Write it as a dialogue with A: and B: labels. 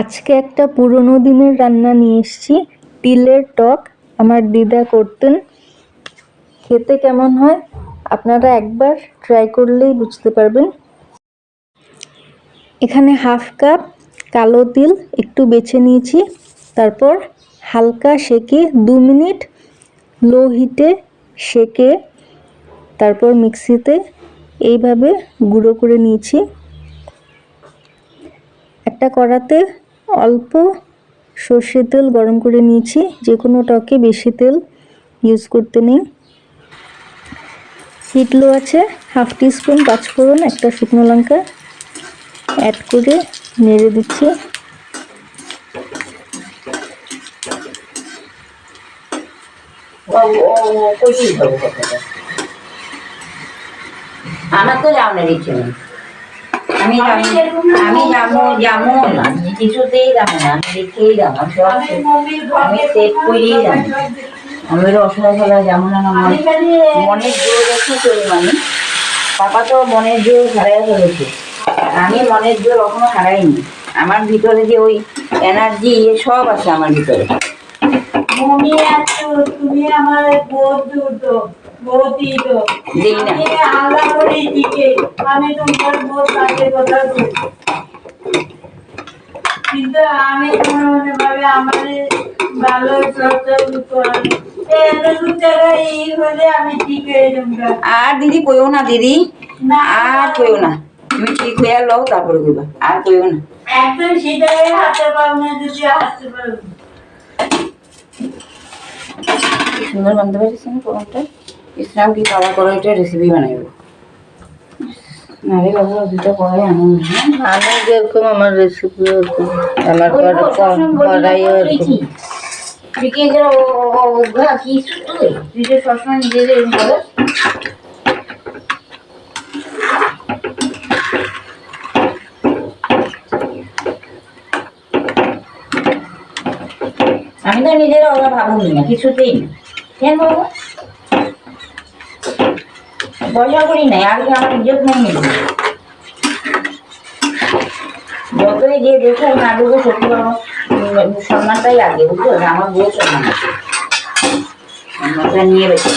A: আজকে একটা পুরোনো দিনের রান্না নিয়ে এসেছি, তিলের টক। আমার দিদা করতেন। খেতে কেমন হয় আপনারা একবার ট্রাই করলেই বুঝতে পারবেন। এখানে হাফ কাপ কালো তিল একটু বেছে নিয়েছি, তারপর হালকা সেকে 2 মিনিট লো হিটে সেকে তারপর মিক্সিতে এইভাবে গুঁড়ো করে নিয়েছি। একটা কড়াতে অল্প সর্ষের তেল গরম করে নিয়েছি, যে কোনো টকে বেশি তেল ইউজ করতে নেই। হিট লো আছে, হাফ টিস্পুন পাঁচফোড়ন, একটা শুকনো লঙ্কা অ্যাড করে নেড়ে দিচ্ছি।
B: আমার তো যাওয়ার ইচ্ছে নেই। আমি যাবো না, কিছুতেই যাবো না, আমি দেখেই যাবো সব, আমি সেট করেই যাবো। আমি রসনা খেলা যাবো না, মনের জোর রেখে চলি মানে। পাপা তো মনের জোর হারাই ফেলেছে, আমি মনের জোর কখনো হারাইনি। আমার ভিতরে যে ওই এনার্জি সব আছে আমার ভিতরে।
C: মমি আছো, তুমি আমার বন্ধু তো, বৌদি তো, আমি আলাদা করে দিকে, আমি তোমার বহুত কাছে কথা বলি, কিন্তু আমি মনে ভাবে আমার ভালো চর্চা করে আমি ঠিক হয়ে যাবো।
B: আর দিদি কইও না, দিদি আর কইও না, তুমি ঠিক হয়ে লও তারপরে কইবা, আর কইও না।
C: একদম সিধা হয়ে হাতে পারবো না, যদি হাসতে পারবো।
B: সুন্দর বানতে পারছিস না কোনটা? ইসলাম কি খাওয়া করে এটা রেসিপি বানাইব। নারে বাবু দুটো করে আমি
A: যেরকম আমার রেসিপি আমার কড়াই
B: কি তুই যে সবসময় নিজেদের এরকম করো। আমি তো নিজের ওরা ভাবুনি না কিছুতেই না। কেন বাবু পয়সা করি নাই, আগে আমার ইজ্জত নেই নিল। যতই যে দেখো না দেখো সত্যি সম্মানটাই আগে, বুঝলো? আমার বউ সম্মান আছে, সম্মানটা নিয়ে রেখে